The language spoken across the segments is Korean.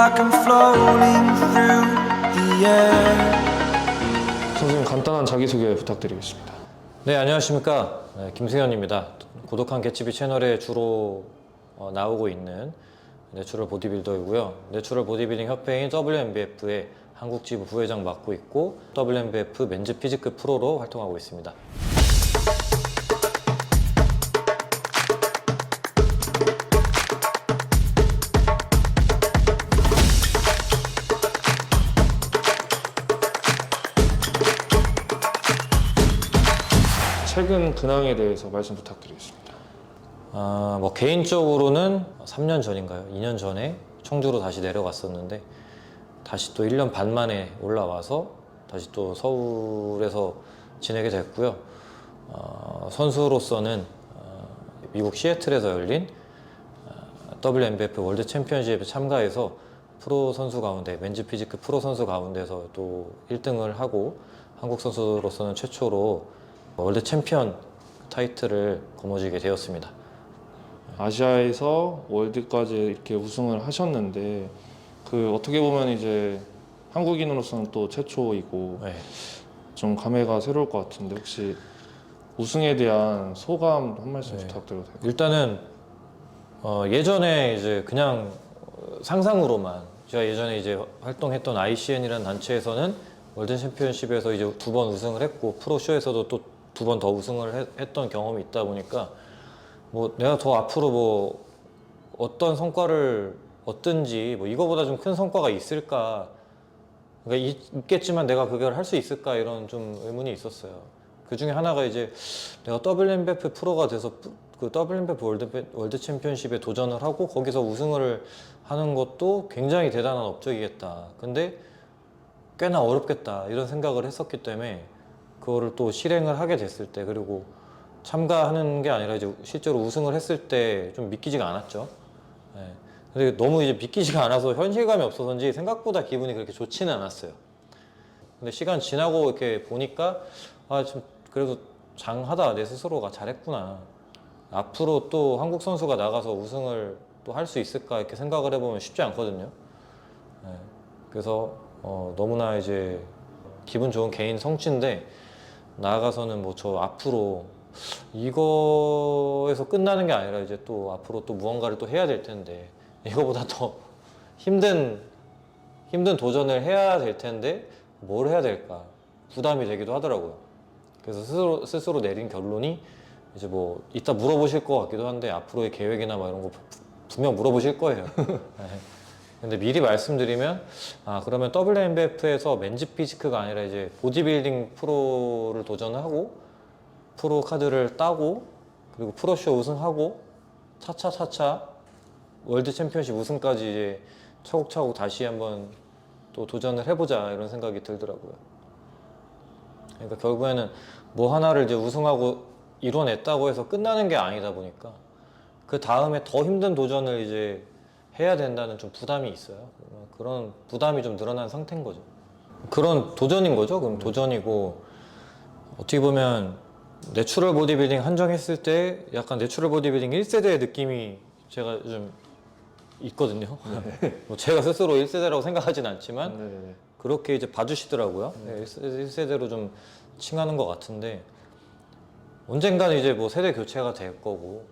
like I'm floating through the air. 선생님 간단한 자기소개 부탁드리겠습니다. 네, 안녕하십니까. 김승현입니다. 고독한 개츠비 채널에 주로 나오고 있는 내추럴 보디빌더이고요. 내추럴 보디빌딩 협회인 WNBF의 한국 지부 부회장 맡고 있고 WNBF 맨즈 피지크 프로로 활동하고 있습니다. 최근 근황에 대해서 말씀 부탁드리겠습니다. 뭐 개인적으로는 3년 전인가요? 2년 전에 청주로 다시 내려갔었는데 다시 또 1년 반 만에 올라와서 다시 또 서울에서 지내게 됐고요. 선수로서는 미국 시애틀에서 열린 WNBF 월드 챔피언십에 참가해서 프로 선수 가운데 맨즈 피지크 프로 선수 가운데서 또 1등을 하고 한국 선수로서는 최초로 월드 챔피언 타이틀을 거머쥐게 되었습니다. 아시아에서 월드까지 이렇게 우승을 하셨는데 그 어떻게 보면 이제 한국인으로서는 또 최초이고 네. 좀 감회가 새로울 것 같은데 혹시 우승에 대한 소감 한 말씀 부탁드려도 될까요? 일단은 예전에 이제 그냥 상상으로만 제가 예전에 이제 활동했던 ICN이라는 단체에서는 월드 챔피언십에서 이제 2번 우승을 했고 프로쇼에서도 또 2번 더 우승을 했던 경험이 있다 보니까 뭐 내가 더 앞으로 뭐 어떤 성과를 얻든지 뭐 이거보다 좀 큰 성과가 있을까, 그러니까 있겠지만 내가 그걸 할 수 있을까 이런 좀 의문이 있었어요. 그 중에 하나가 이제 내가 WNBF 프로가 돼서 그 WNBF 월드 챔피언십에 도전을 하고 거기서 우승을 하는 것도 굉장히 대단한 업적이겠다. 근데 꽤나 어렵겠다 이런 생각을 했었기 때문에 그거를 또 실행을 하게 됐을 때, 그리고 참가하는 게 아니라 이제 실제로 우승을 했을 때 좀 믿기지가 않았죠. 네. 근데 너무 이제 믿기지가 않아서 현실감이 없어서인지 생각보다 기분이 그렇게 좋지는 않았어요. 근데 시간 지나고 이렇게 보니까 좀 그래도 장하다, 내 스스로가 잘했구나. 앞으로 또 한국 선수가 나가서 우승을 또 할 수 있을까 이렇게 생각을 해보면 쉽지 않거든요. 네. 그래서 너무나 이제 기분 좋은 개인 성취인데 나아가서는 뭐 저 앞으로 이거에서 끝나는 게 아니라 이제 또 앞으로 또 무언가를 또 해야 될 텐데 이거보다 더 힘든 도전을 해야 될 텐데 뭘 해야 될까 부담이 되기도 하더라고요. 그래서 스스로 내린 결론이 이제 뭐 이따 물어보실 것 같기도 한데 앞으로의 계획이나 뭐 이런 거 분명 물어보실 거예요. 네. 근데 미리 말씀드리면 그러면 WNBF에서 맨즈 피지크가 아니라 이제 보디빌딩 프로를 도전하고 프로 카드를 따고 그리고 프로쇼 우승하고 차차차차 월드 챔피언십 우승까지 이제 차곡차곡 다시 한번 또 도전을 해보자 이런 생각이 들더라고요. 그러니까 결국에는 뭐 하나를 이제 우승하고 이뤄냈다고 해서 끝나는 게 아니다 보니까 그 다음에 더 힘든 도전을 이제 해야 된다는 좀 부담이 있어요. 그런 부담이 좀 늘어난 상태인 거죠. 그런 도전인 거죠. 그럼 도전이고 어떻게 보면 내추럴 보디빌딩 한정했을 때 약간 내추럴 보디빌딩 1세대의 느낌이 제가 좀 있거든요. 뭐 제가 스스로 1세대라고 생각하진 않지만 네네네. 그렇게 이제 봐주시더라고요. 1세대로 좀 칭하는 것 같은데 언젠가는 이제 뭐 세대 교체가 될 거고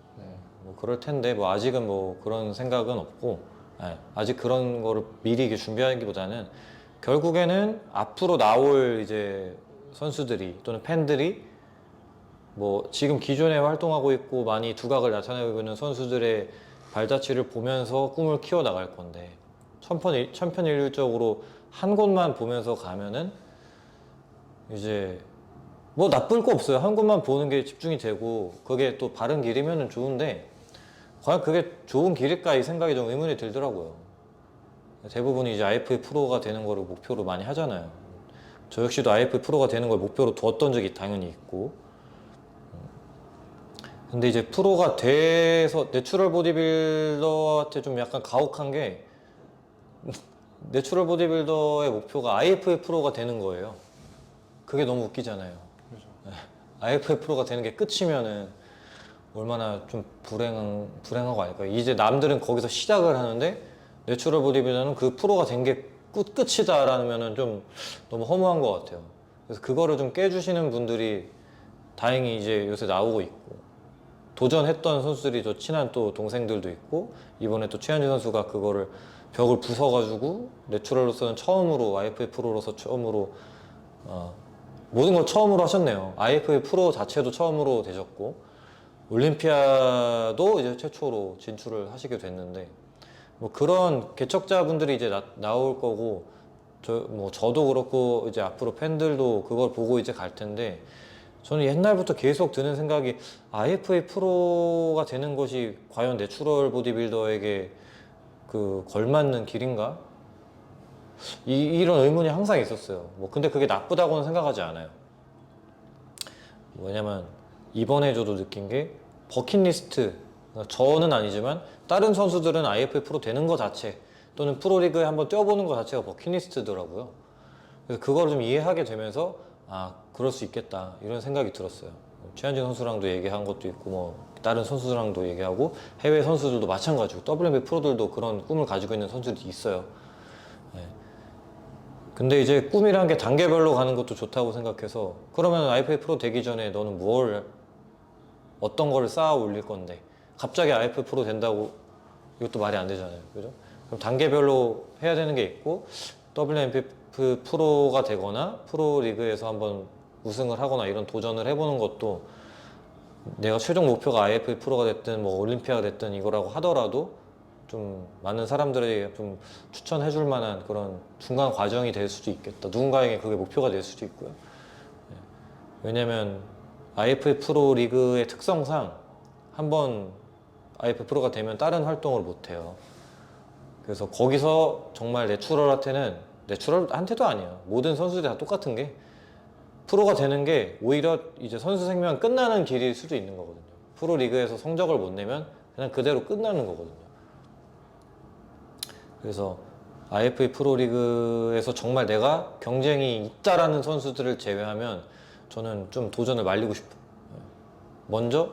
뭐 그럴 텐데 뭐 아직은 뭐 그런 생각은 없고 아직 그런 거를 미리 이렇게 준비하기보다는 결국에는 앞으로 나올 이제 선수들이 또는 팬들이 뭐 지금 기존에 활동하고 있고 많이 두각을 나타내고 있는 선수들의 발자취를 보면서 꿈을 키워 나갈 건데 천편일률적으로 한 곳만 보면서 가면은 이제 뭐 나쁠 거 없어요. 한 곳만 보는 게 집중이 되고 그게 또 바른 길이면은 좋은데 과연 그게 좋은 길일까 이 생각이 좀 의문이 들더라고요. 대부분이 이제 IF 프로가 되는 거를 목표로 많이 하잖아요. 저 역시도 IF 프로가 되는 걸 목표로 두었던 적이 당연히 있고 근데 이제 프로가 돼서 내추럴 보디빌더한테 좀 약간 가혹한 게 내추럴 보디빌더의 목표가 IF 프로가 되는 거예요. 그게 너무 웃기잖아요. IF 프로가 되는 게 끝이면은 얼마나 좀 불행하고 아닐까요? 이제 남들은 거기서 시작을 하는데 내추럴 보디빌더는 그 프로가 된 게 끝이다라면은 좀 너무 허무한 것 같아요. 그래서 그거를 좀 깨주시는 분들이 다행히 이제 요새 나오고 있고, 도전했던 선수들이 저 친한 또 동생들도 있고, 이번에 또 최현진 선수가 그거를 벽을 부숴가지고 내추럴로서는 처음으로 IFA 프로로서 처음으로 모든 걸 처음으로 하셨네요. IFA 프로 자체도 처음으로 되셨고 올림피아도 이제 최초로 진출을 하시게 됐는데, 뭐 그런 개척자분들이 이제 나올 거고, 저도 그렇고 이제 앞으로 팬들도 그걸 보고 이제 갈 텐데, 저는 옛날부터 계속 드는 생각이 IFA 프로가 되는 것이 과연 내추럴 보디빌더에게 그 걸맞는 길인가? 이런 의문이 항상 있었어요. 뭐 근데 그게 나쁘다고는 생각하지 않아요. 왜냐면 이번에 저도 느낀 게 버킷리스트, 저는 아니지만 다른 선수들은 IFA 프로 되는 것 자체 또는 프로리그에 한번 뛰어보는 것 자체가 버킷리스트더라고요. 그래서 그걸 좀 이해하게 되면서 그럴 수 있겠다 이런 생각이 들었어요. 최한진 선수랑도 얘기한 것도 있고, 뭐 다른 선수들랑도 얘기하고, 해외 선수들도 마찬가지고 WNBA 프로들도 그런 꿈을 가지고 있는 선수들이 있어요. 네. 근데 이제 꿈이란 게 단계별로 가는 것도 좋다고 생각해서, 그러면 IFA 프로 되기 전에 너는 어떤 거를 쌓아 올릴 건데 갑자기 IFA 프로 된다고, 이것도 말이 안 되잖아요. 그죠? 그럼 단계별로 해야 되는 게 있고, WNBF 프로가 되거나 프로리그에서 한번 우승을 하거나 이런 도전을 해보는 것도, 내가 최종 목표가 IFA 프로가 됐든 뭐 올림피아가 됐든 이거라고 하더라도 좀 많은 사람들에게 좀 추천해 줄 만한 그런 중간 과정이 될 수도 있겠다. 누군가에게 그게 목표가 될 수도 있고요. 왜냐면 IFA 프로 리그의 특성상 한번 IFA 프로가 되면 다른 활동을 못 해요. 그래서 거기서 정말 내추럴한테도 아니에요. 모든 선수들이 다 똑같은 게, 프로가 되는 게 오히려 이제 선수 생명 끝나는 길일 수도 있는 거거든요. 프로 리그에서 성적을 못 내면 그냥 그대로 끝나는 거거든요. 그래서 IFA 프로 리그에서 정말 내가 경쟁이 있다라는 선수들을 제외하면 저는 좀 도전을 말리고 싶어요. 먼저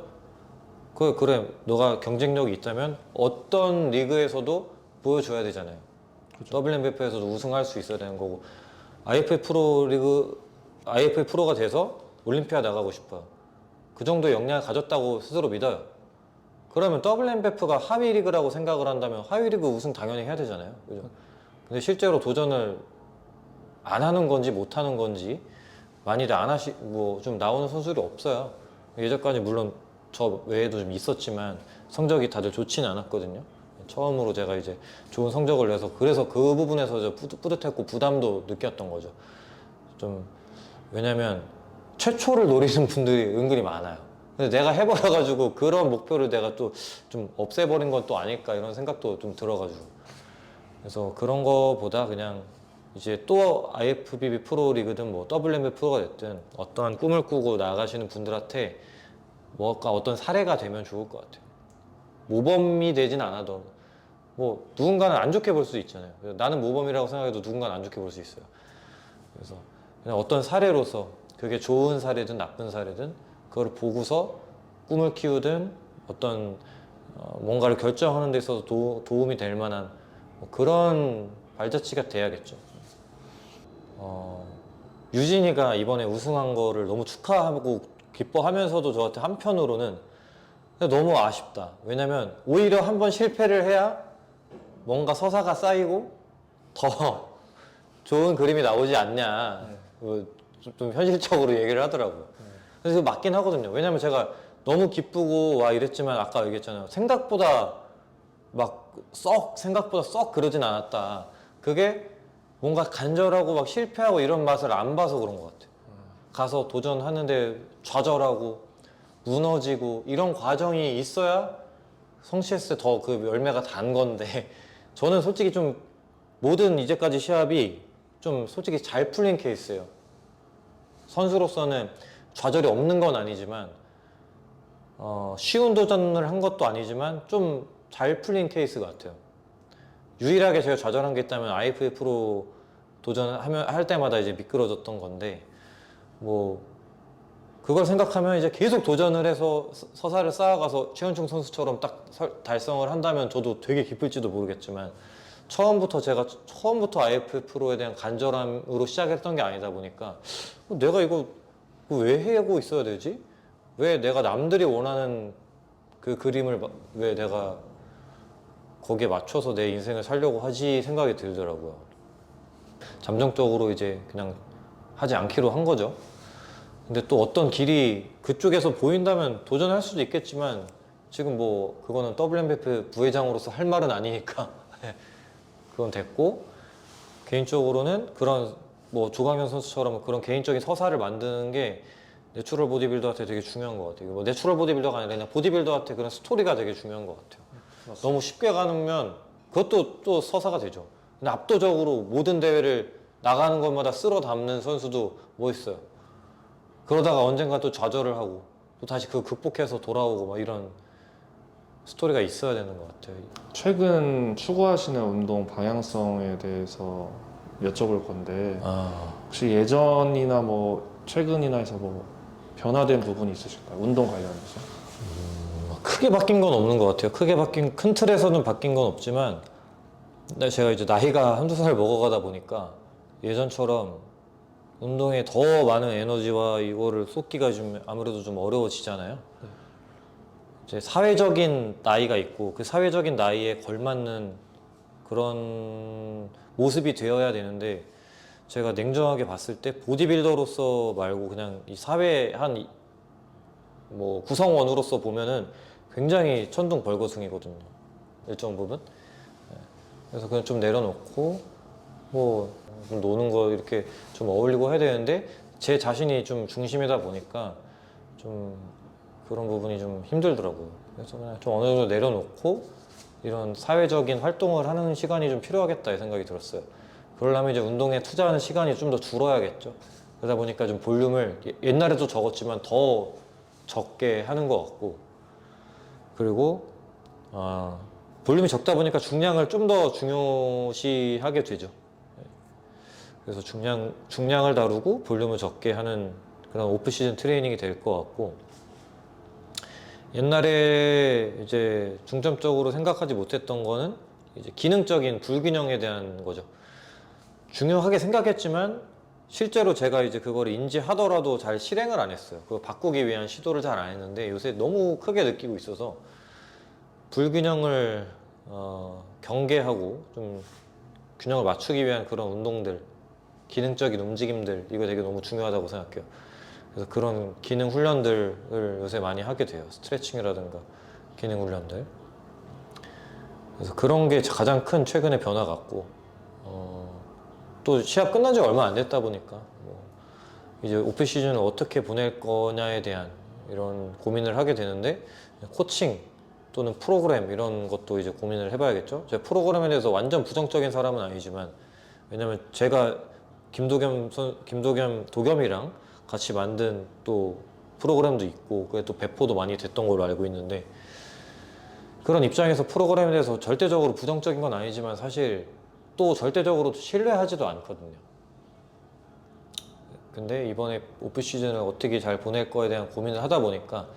그래 너가 경쟁력이 있다면 어떤 리그에서도 보여줘야 되잖아요. 그렇죠. WNBF에서도 우승할 수 있어야 되는 거고, IFA 프로가 돼서 올림피아 나가고 싶어요. 그 정도 역량을 가졌다고 스스로 믿어요. 그러면 WNBF가 하위 리그라고 생각을 한다면 하위 리그 우승 당연히 해야 되잖아요. 그죠? 근데 실제로 도전을 안 하는 건지 못 하는 건지 많이들 좀 나오는 선수들이 없어요. 예전까지 물론 저 외에도 좀 있었지만 성적이 다들 좋지는 않았거든요. 처음으로 제가 이제 좋은 성적을 내서, 그래서 그 부분에서 뿌듯했고 부담도 느꼈던 거죠. 왜냐면 최초를 노리는 분들이 은근히 많아요. 근데 내가 해버려가지고 그런 목표를 내가 또 좀 없애버린 건 또 아닐까 이런 생각도 좀 들어가지고, 그래서 그런 거보다 그냥 이제 또 IFBB 프로리그든 뭐 WNBA 프로가 됐든 어떠한 꿈을 꾸고 나가시는 분들한테 어떤 사례가 되면 좋을 것 같아요. 모범이 되진 않아도 뭐 누군가는 안 좋게 볼 수 있잖아요. 나는 모범이라고 생각해도 누군가는 안 좋게 볼 수 있어요. 그래서 그냥 어떤 사례로서, 그게 좋은 사례든 나쁜 사례든 그걸 보고서 꿈을 키우든 어떤 뭔가를 결정하는 데 있어서 도움이 될 만한 뭐 그런 발자취가 돼야겠죠. 유진이가 이번에 우승한 거를 너무 축하하고 기뻐하면서도 저한테 한편으로는 너무 아쉽다. 왜냐면 오히려 한번 실패를 해야 뭔가 서사가 쌓이고 더 좋은 그림이 나오지 않냐. 좀 현실적으로 얘기를 하더라고요. 그래서 맞긴 하거든요. 왜냐면 제가 너무 기쁘고 이랬지만 아까 얘기했잖아요. 생각보다 썩 그러진 않았다. 그게 뭔가 간절하고 막 실패하고 이런 맛을 안 봐서 그런 것 같아요. 가서 도전하는데 좌절하고 무너지고 이런 과정이 있어야 성취했을 때 더 그 열매가 단 건데, 저는 솔직히 좀 모든 이제까지 시합이 좀 솔직히 잘 풀린 케이스예요. 선수로서는 좌절이 없는 건 아니지만 쉬운 도전을 한 것도 아니지만 좀 잘 풀린 케이스 같아요. 유일하게 제가 좌절한 게 있다면 IFA 프로 할 때마다 이제 미끄러졌던 건데, 뭐 그걸 생각하면 이제 계속 도전을 해서 서사를 쌓아가서 최현중 선수처럼 딱 달성을 한다면 저도 되게 기쁠지도 모르겠지만, 처음부터 IF 프로에 대한 간절함으로 시작했던 게 아니다 보니까 내가 이거 왜 하고 있어야 되지? 왜 내가 남들이 원하는 그 그림을 왜 내가 거기에 맞춰서 내 인생을 살려고 하지 생각이 들더라고요. 잠정적으로 이제 그냥 하지 않기로 한 거죠. 근데 또 어떤 길이 그쪽에서 보인다면 도전할 수도 있겠지만 지금 뭐 그거는 WMBF 부회장으로서 할 말은 아니니까 그건 됐고, 개인적으로는 그런 뭐 조강현 선수처럼 그런 개인적인 서사를 만드는 게 내추럴 보디빌더한테 되게 중요한 것 같아요. 뭐 내추럴 보디빌더가 아니라 그냥 보디빌더한테 그런 스토리가 되게 중요한 것 같아요. 너무 쉽게 가면 그것도 또 서사가 되죠. 근데 압도적으로 모든 대회를 나가는 것마다 쓸어 담는 선수도 멋있어요. 그러다가 언젠가 또 좌절을 하고 또 다시 그거 극복해서 돌아오고 막 이런 스토리가 있어야 되는 것 같아요. 최근 추구하시는 운동 방향성에 대해서 여쭤볼 건데 혹시 예전이나 뭐 최근이나 해서 뭐 변화된 부분이 있으실까요? 운동 관련해서? 크게 바뀐 건 없는 것 같아요. 큰 틀에서는 바뀐 건 없지만 제가 이제 나이가 한두 살 먹어가다 보니까 예전처럼 운동에 더 많은 에너지와 이거를 쏟기가 좀 아무래도 좀 어려워지잖아요. 이제 사회적인 나이가 있고 그 사회적인 나이에 걸맞는 그런 모습이 되어야 되는데, 제가 냉정하게 봤을 때 보디빌더로서 말고 그냥 이 사회 한 뭐 구성원으로서 보면은 굉장히 천둥벌거숭이거든요. 일정 부분. 그래서 그냥 좀 내려놓고 뭐 노는 거 이렇게 좀 어울리고 해야 되는데 제 자신이 좀 중심이다 보니까 좀 그런 부분이 좀 힘들더라고요. 그래서 그냥 좀 어느 정도 내려놓고 이런 사회적인 활동을 하는 시간이 좀 필요하겠다 이 생각이 들었어요. 그러려면 이제 운동에 투자하는 시간이 좀 더 줄어야겠죠. 그러다 보니까 좀 볼륨을 옛날에도 적었지만 더 적게 하는 것 같고, 그리고 볼륨이 적다 보니까 중량을 좀 더 중요시하게 되죠. 그래서 중량을 다루고 볼륨을 적게 하는 그런 오프시즌 트레이닝이 될 것 같고, 옛날에 이제 중점적으로 생각하지 못했던 거는 이제 기능적인 불균형에 대한 거죠. 중요하게 생각했지만 실제로 제가 이제 그걸 인지하더라도 잘 실행을 안 했어요. 그걸 바꾸기 위한 시도를 잘 안 했는데 요새 너무 크게 느끼고 있어서 불균형을 경계하고 좀 균형을 맞추기 위한 그런 운동들, 기능적인 움직임들, 이거 되게 너무 중요하다고 생각해요. 그래서 그런 기능 훈련들을 요새 많이 하게 돼요. 스트레칭이라든가 기능 훈련들. 그래서 그런 게 가장 큰 최근의 변화 같고, 또 시합 끝난 지 얼마 안 됐다 보니까 뭐 이제 오프 시즌을 어떻게 보낼 거냐에 대한 이런 고민을 하게 되는데, 코칭 또는 프로그램 이런 것도 이제 고민을 해봐야겠죠. 제가 프로그램에 대해서 완전 부정적인 사람은 아니지만, 왜냐면 제가 도겸이랑 같이 만든 또 프로그램도 있고 그게 또 배포도 많이 됐던 걸로 알고 있는데, 그런 입장에서 프로그램에 대해서 절대적으로 부정적인 건 아니지만 사실 또 절대적으로 신뢰하지도 않거든요. 근데 이번에 오프 시즌을 어떻게 잘 보낼 거에 대한 고민을 하다 보니까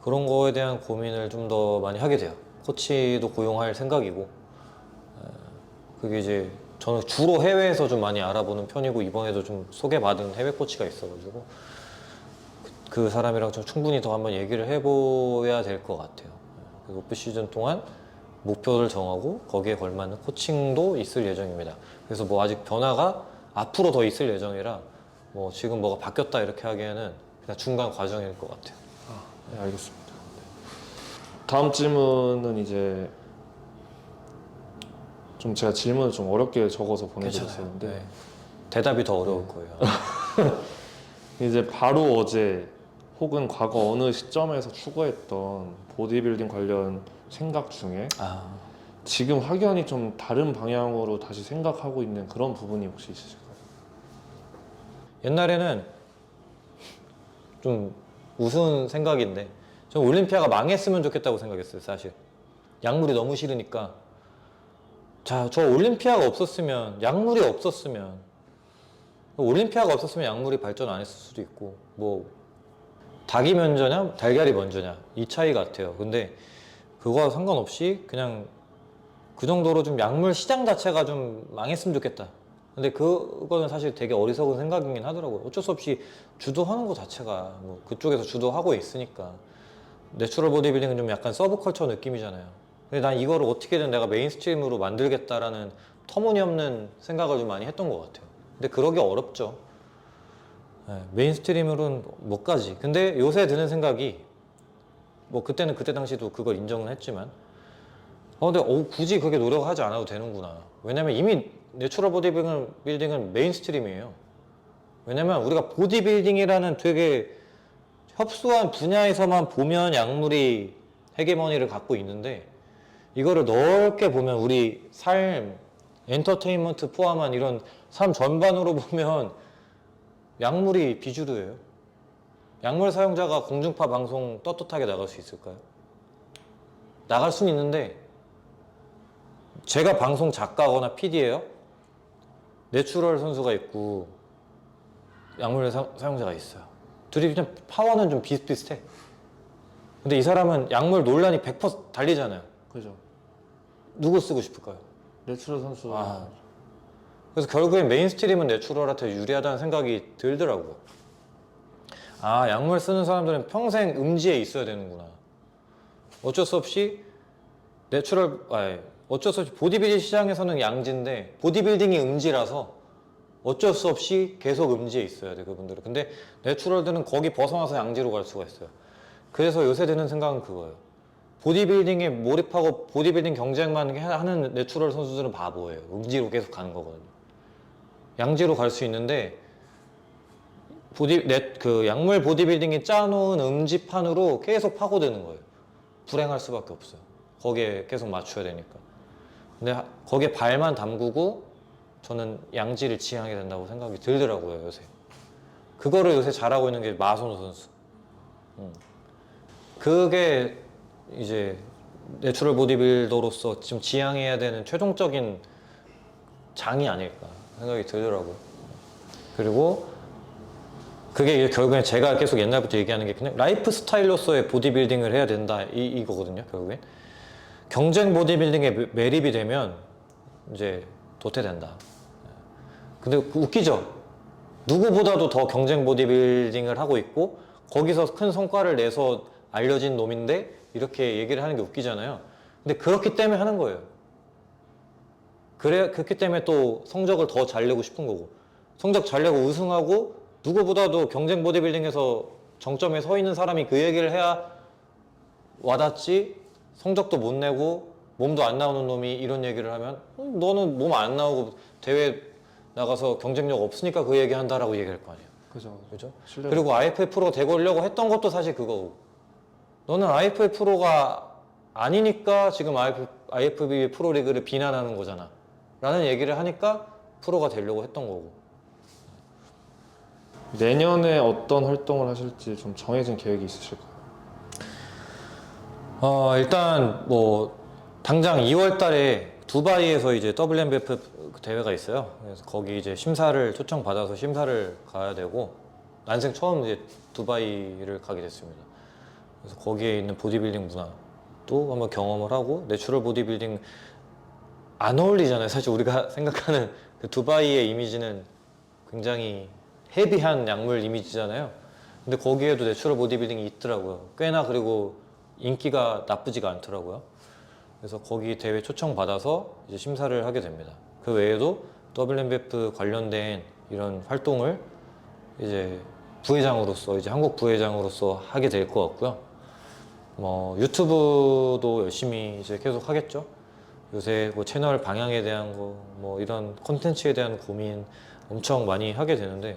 그런 거에 대한 고민을 좀 더 많이 하게 돼요. 코치도 고용할 생각이고, 그게 이제 저는 주로 해외에서 좀 많이 알아보는 편이고, 이번에도 좀 소개받은 해외 코치가 있어가지고 그 사람이랑 좀 충분히 더 한번 얘기를 해봐야 될 것 같아요. 그래서 오프 시즌 동안 목표를 정하고 거기에 걸맞는 코칭도 있을 예정입니다. 그래서 뭐 아직 변화가 앞으로 더 있을 예정이라 뭐 지금 뭐가 바뀌었다 이렇게 하기에는 그냥 중간 과정일 것 같아요. 네, 알겠습니다. 다음 질문은 이제 좀 제가 질문을 좀 어렵게 적어서 보내드렸었는데 네. 대답이 더 어려울 거예요. 이제 바로 어제 혹은 과거 어느 시점에서 추구했던 보디빌딩 관련 생각 중에 지금 확연히 좀 다른 방향으로 다시 생각하고 있는 그런 부분이 혹시 있으실까요? 옛날에는 좀 우스운 생각인데 전 올림피아가 망했으면 좋겠다고 생각했어요. 사실 약물이 너무 싫으니까, 자, 저 올림피아가 없었으면, 약물이 없었으면, 올림피아가 없었으면 약물이 발전 안 했을 수도 있고, 뭐 닭이 먼저냐 달걀이 먼저냐 이 차이 같아요. 근데 그거와 상관없이 그냥 그 정도로 좀 약물 시장 자체가 좀 망했으면 좋겠다. 근데 그거는 사실 되게 어리석은 생각이긴 하더라고요. 어쩔 수 없이 주도하는 것 자체가 뭐 그쪽에서 주도하고 있으니까. 내추럴 보디빌딩은 좀 약간 서브컬처 느낌이잖아요. 근데 난 이거를 어떻게든 내가 메인스트림으로 만들겠다라는 터무니없는 생각을 좀 많이 했던 것 같아요. 근데 그러기 어렵죠. 네, 메인스트림으로는 못 가지. 근데 요새 드는 생각이 뭐 그때는 그때 당시도 그걸 인정은 했지만 근데 굳이 그렇게 노력하지 않아도 되는구나. 왜냐면 이미 내추럴 보디빌딩은 메인스트림이에요. 왜냐면 우리가 보디빌딩이라는 되게 협소한 분야에서만 보면 약물이 헤게모니를 갖고 있는데 이거를 넓게 보면 우리 삶, 엔터테인먼트 포함한 이런 삶 전반으로 보면 약물이 비주류예요. 약물 사용자가 공중파 방송 떳떳하게 나갈 수 있을까요? 나갈 수는 있는데 제가 방송 작가거나 PD예요. 내추럴 선수가 있고 약물 사용자가 있어요. 둘이 그냥 파워는 좀 비슷비슷해. 근데 이 사람은 약물 논란이 100% 달리잖아요. 그죠. 누구 쓰고 싶을까요? 내추럴 선수. 그래서 결국엔 메인스트림은 내추럴한테 유리하다는 생각이 들더라고요. 약물 쓰는 사람들은 평생 음지에 있어야 되는구나. 어쩔 수 없이 보디빌딩 시장에서는 양지인데 보디빌딩이 음지라서 어쩔 수 없이 계속 음지에 있어야 돼, 그분들은. 근데 내추럴들은 거기 벗어나서 양지로 갈 수가 있어요. 그래서 요새 드는 생각은 그거예요. 보디빌딩에 몰입하고 보디빌딩 경쟁만 하는 내추럴 선수들은 바보예요. 음지로 계속 가는 거거든요. 양지로 갈 수 있는데 약물 보디빌딩이 짜놓은 음지판으로 계속 파고드는 거예요. 불행할 수밖에 없어요. 거기에 계속 맞춰야 되니까. 근데 거기에 발만 담그고 저는 양지를 지향하게 된다고 생각이 들더라고요, 요새. 그거를 요새 잘하고 있는 게 마선호 선수. 그게 이제 내추럴 보디빌더로서 지금 지향해야 되는 최종적인 장이 아닐까 생각이 들더라고요. 그리고 그게 결국엔 제가 계속 옛날부터 얘기하는 게 그냥 라이프 스타일로서의 보디빌딩을 해야 된다 이거거든요, 결국엔. 경쟁 보디빌딩에 매립이 되면 이제 도태된다. 근데 웃기죠? 누구보다도 더 경쟁 보디빌딩을 하고 있고 거기서 큰 성과를 내서 알려진 놈인데 이렇게 얘기를 하는 게 웃기잖아요. 근데 그렇기 때문에 하는 거예요. 그렇기 때문에 또 성적을 더 잘 내고 싶은 거고, 성적 잘 내고 우승하고 누구보다도 경쟁 보디빌딩에서 정점에 서 있는 사람이 그 얘기를 해야 와닿지. 성적도 못 내고 몸도 안 나오는 놈이 이런 얘기를 하면 너는 몸 안 나오고 대회 나가서 경쟁력 없으니까 그 얘기 한다라고 얘기할 거 아니에요. 그죠? 그리고 IFF 프로 되려고 했던 것도 사실 그거고, 너는 IFF 프로가 아니니까 지금 IFBB 프로리그를 비난하는 거잖아 라는 얘기를 하니까 프로가 되려고 했던 거고. 내년에 어떤 활동을 하실지 좀 정해진 계획이 있으실까요? 일단 뭐 당장 2월 달에 두바이에서 이제 WMBF 대회가 있어요. 그래서 거기 이제 초청받아서 심사를 가야 되고, 난생 처음 이제 두바이를 가게 됐습니다. 그래서 거기에 있는 보디빌딩 문화도 한번 경험을 하고, 내추럴 보디빌딩 안 어울리잖아요. 사실 우리가 생각하는 그 두바이의 이미지는 굉장히 헤비한 약물 이미지잖아요. 근데 거기에도 내추럴 보디빌딩이 있더라고요. 꽤나. 그리고 인기가 나쁘지가 않더라고요. 그래서 거기 대회 초청받아서 이제 심사를 하게 됩니다. 그 외에도 WMBF 관련된 이런 활동을 이제 한국 부회장으로서 하게 될 것 같고요. 뭐 유튜브도 열심히 이제 계속 하겠죠. 요새 뭐 채널 방향에 대한 뭐 이런 콘텐츠에 대한 고민 엄청 많이 하게 되는데,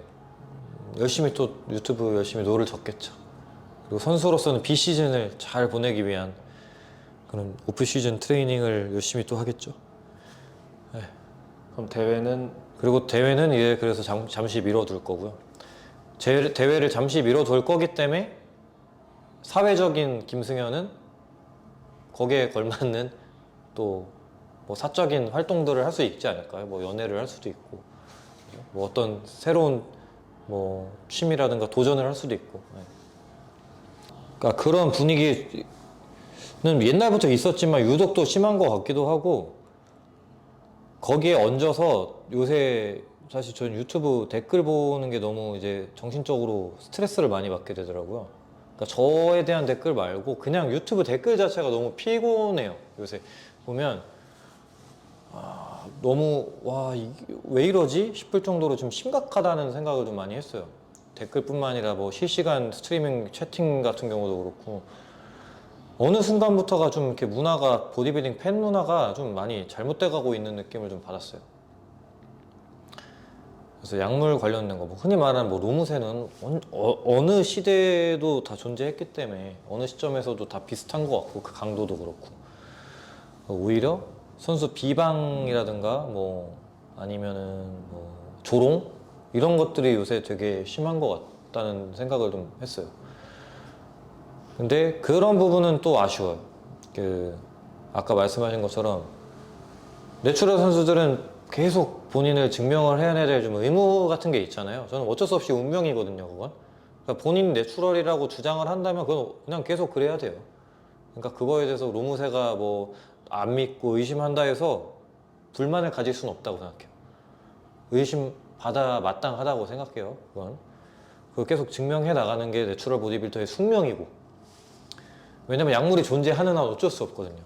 열심히 또 유튜브 열심히 노를 젓겠죠. 그리고 선수로서는 비시즌을 잘 보내기 위한 그런 오프시즌 트레이닝을 열심히 또 하겠죠. 네. 그럼 대회는 이제 그래서 잠시 미뤄둘 거고요. 대회를 잠시 미뤄둘 거기 때문에 사회적인 김승현은 거기에 걸맞는 또 뭐 사적인 활동들을 할 수 있지 않을까요? 뭐 연애를 할 수도 있고, 뭐 어떤 새로운 뭐 취미라든가 도전을 할 수도 있고. 네. 그러니까 그런 분위기는 옛날부터 있었지만 유독 또 심한 것 같기도 하고, 거기에 얹어서 요새 사실 저는 유튜브 댓글 보는 게 너무 이제 정신적으로 스트레스를 많이 받게 되더라고요. 그러니까 저에 대한 댓글 말고 그냥 유튜브 댓글 자체가 너무 피곤해요. 요새 보면 너무 와 이게 왜 이러지 싶을 정도로 좀 심각하다는 생각을 좀 많이 했어요. 댓글뿐만 아니라 뭐 실시간 스트리밍 채팅 같은 경우도 그렇고 어느 순간부터가 좀 이렇게 문화가 보디빌딩 팬 문화가 좀 많이 잘못돼 가고 있는 느낌을 좀 받았어요. 그래서 약물 관련된 거, 뭐 흔히 말하는 뭐 로무세는 어느 시대에도 다 존재했기 때문에 어느 시점에서도 다 비슷한 것 같고 그 강도도 그렇고 오히려 선수 비방이라든가 뭐 아니면은 뭐 조롱 이런 것들이 요새 되게 심한 것 같다는 생각을 좀 했어요. 근데 그런 부분은 또 아쉬워요. 그 아까 말씀하신 것처럼 내추럴 선수들은 계속 본인을 증명을 해야 될 좀 의무 같은 게 있잖아요. 저는 어쩔 수 없이 운명이거든요, 그건. 그러니까 본인이 내추럴이라고 주장을 한다면 그건 그냥 계속 그래야 돼요. 그러니까 그거에 대해서 로무세가 뭐 안 믿고 의심한다 해서 불만을 가질 수는 없다고 생각해요. 의심받아 마땅하다고 생각해요, 그건. 그걸 계속 증명해 나가는 게 내추럴 보디빌더의 숙명이고. 왜냐면 약물이 존재하는 한 어쩔 수 없거든요.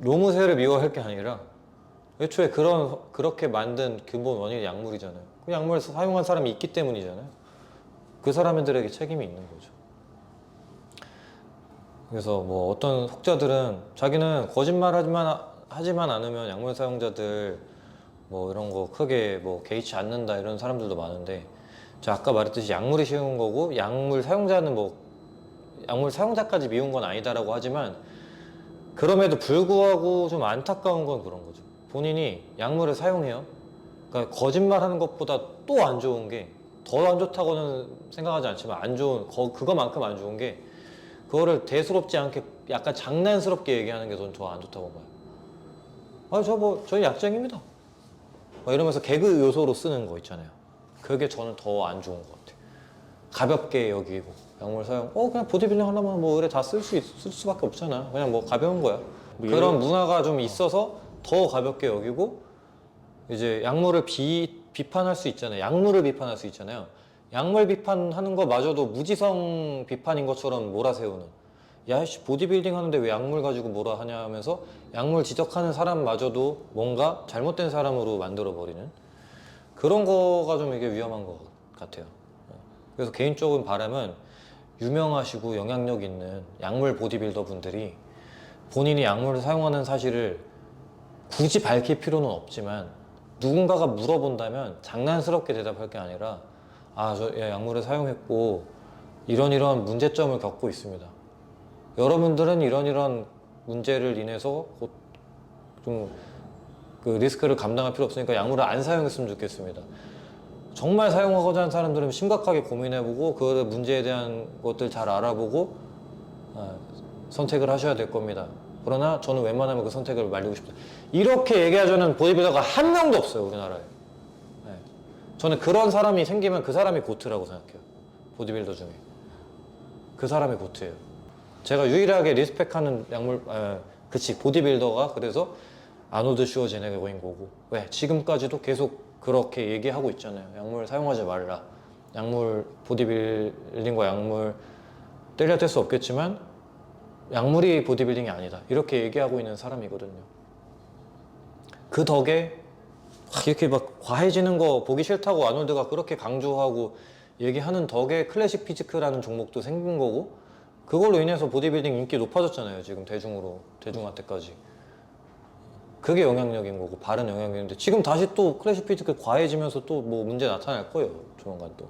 로무세를 미워할 게 아니라 애초에 그렇게 만든 근본 원인이 약물이잖아요. 그 약물을 사용한 사람이 있기 때문이잖아요. 그 사람들에게 책임이 있는 거죠. 그래서 뭐 어떤 혹자들은 자기는 거짓말 하지만 않으면 약물 사용자들 뭐 이런 거 크게 뭐 개의치 않는다 이런 사람들도 많은데 제가 아까 말했듯이 약물이 쉬운 거고 약물 사용자는 뭐 약물 사용자까지 미운 건 아니다라고 하지만 그럼에도 불구하고 좀 안타까운 건 그런 거죠. 본인이 약물을 사용해요. 그러니까 거짓말하는 것보다 또 안 좋은 게 더 안 좋다고는 생각하지 않지만 안 좋은 그거만큼 안 좋은 게 그거를 대수롭지 않게 약간 장난스럽게 얘기하는 게 저는 더 안 좋다고 봐요. 저희 약쟁입니다. 막 이러면서 개그 요소로 쓰는 거 있잖아요. 그게 저는 더 안 좋은 것 같아요. 가볍게 여기고 약물 사용 그냥 보디빌딩 하려면 뭐 의뢰 다 쓸 수밖에 없잖아. 그냥 뭐 가벼운 거야. 뭐 그런 문화가 좀 있어서 더 가볍게 여기고 이제 약물을 비판할 수 있잖아요. 약물을 비판할 수 있잖아요. 약물 비판하는 거마저도 무지성 비판인 것처럼 몰아세우는 야씨 보디빌딩 하는데 왜 약물 가지고 뭐라 하냐 하면서 약물 지적하는 사람마저도 뭔가 잘못된 사람으로 만들어버리는 그런 거가 좀 이게 위험한 것 같아요. 그래서 개인적인 바람은 유명하시고 영향력 있는 약물 보디빌더 분들이 본인이 약물을 사용하는 사실을 굳이 밝힐 필요는 없지만 누군가가 물어본다면 장난스럽게 대답할 게 아니라 저 약물을 사용했고 이런 문제점을 겪고 있습니다. 여러분들은 이런 문제를 인해서 곧 좀 그 리스크를 감당할 필요 없으니까 약물을 안 사용했으면 좋겠습니다. 정말 사용하고자 하는 사람들은 심각하게 고민해보고 그 문제에 대한 것들 잘 알아보고 선택을 하셔야 될 겁니다. 그러나 저는 웬만하면 그 선택을 말리고 싶다. 이렇게 얘기하자는 보디빌더가 한 명도 없어요, 우리나라에. 네. 저는 그런 사람이 생기면 그 사람이 고트라고 생각해요. 보디빌더 중에. 그 사람이 고트예요. 제가 유일하게 리스펙하는 보디빌더가 그래서 아놀드 슈워제네거인 거고. 왜? 지금까지도 계속 그렇게 얘기하고 있잖아요. 약물 사용하지 말라. 약물, 보디빌딩과 약물 때려댈 수 없겠지만 약물이 보디빌딩이 아니다. 이렇게 얘기하고 있는 사람이거든요. 그 덕에 이렇게 막 과해지는 거 보기 싫다고 아놀드가 그렇게 강조하고 얘기하는 덕에 클래식 피지크라는 종목도 생긴 거고 그걸로 인해서 보디빌딩 인기 높아졌잖아요. 지금 대중한테까지. 그게 영향력인 거고 바른 영향력인데 지금 다시 또 클래식 피지크 과해지면서 또 뭐 문제 나타날 거예요. 조만간 또.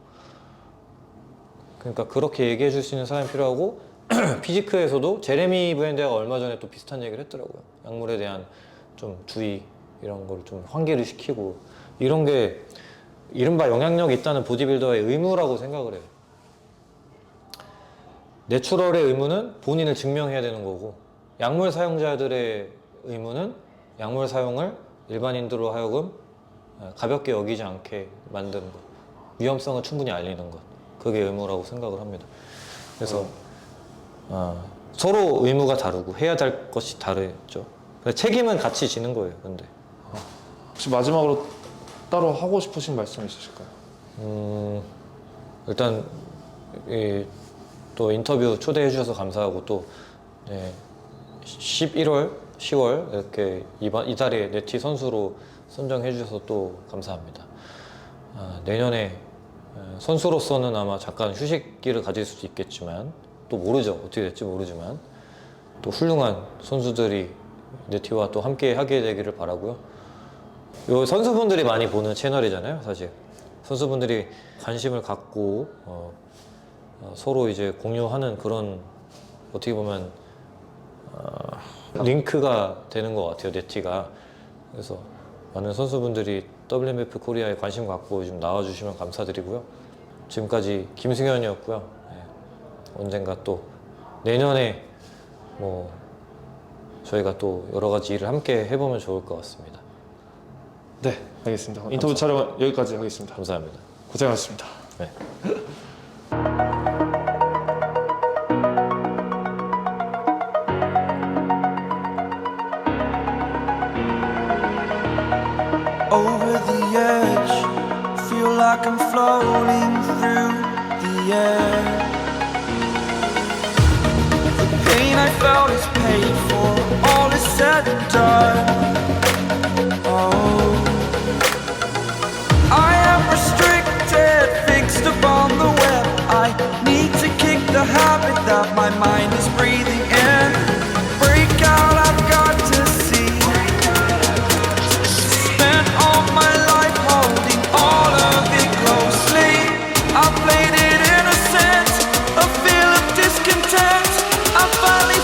그러니까 그렇게 얘기해 줄 수 있는 사람이 필요하고 피지크에서도 제레미 브랜드가 얼마 전에 또 비슷한 얘기를 했더라고요. 약물에 대한 좀 주의 이런 걸 좀 환기를 시키고 이런 게 이른바 영향력 있다는 보디빌더의 의무라고 생각을 해요. 내추럴의 의무는 본인을 증명해야 되는 거고 약물 사용자들의 의무는 약물 사용을 일반인들로 하여금 가볍게 여기지 않게 만드는 것, 위험성을 충분히 알리는 것, 그게 의무라고 생각을 합니다. 그래서 서로 의무가 다르고 해야 될 것이 다르죠. 책임은 같이 지는 거예요. 근데 혹시 마지막으로 따로 하고 싶으신 말씀 있으실까요? 일단 또 인터뷰 초대해 주셔서 감사하고 또 11월, 10월 이렇게 이달에 네티 선수로 선정해 주셔서 또 감사합니다. 내년에 선수로서는 아마 잠깐 휴식기를 가질 수도 있겠지만 또 모르죠. 어떻게 될지 모르지만 또 훌륭한 선수들이 네티와 또 함께 하게 되기를 바라고요. 요 선수분들이 많이 보는 채널이잖아요, 사실. 선수분들이 관심을 갖고 서로 이제 공유하는 그런 어떻게 보면 링크가 되는 것 같아요, 네티가. 그래서 많은 선수분들이 WMF 코리아에 관심 갖고 좀 나와주시면 감사드리고요. 지금까지 김승현이었고요. 언젠가 또 내년에 뭐 저희가 또 여러 가지 일을 함께 해보면 좋을 것 같습니다. 네, 알겠습니다. 인터뷰 촬영 여기까지 하겠습니다. 감사합니다. 고생하셨습니다. 네. over the edge. Feel like I'm floating through the air. The pain I felt is paid for, all is said and done. Oh, I am restricted, fixed upon the web. I need to kick the habit that my mind is breathing in. Break out, I've got to see. Spent all my life holding all of it closely. I played it innocent, a feel of discontent. I finally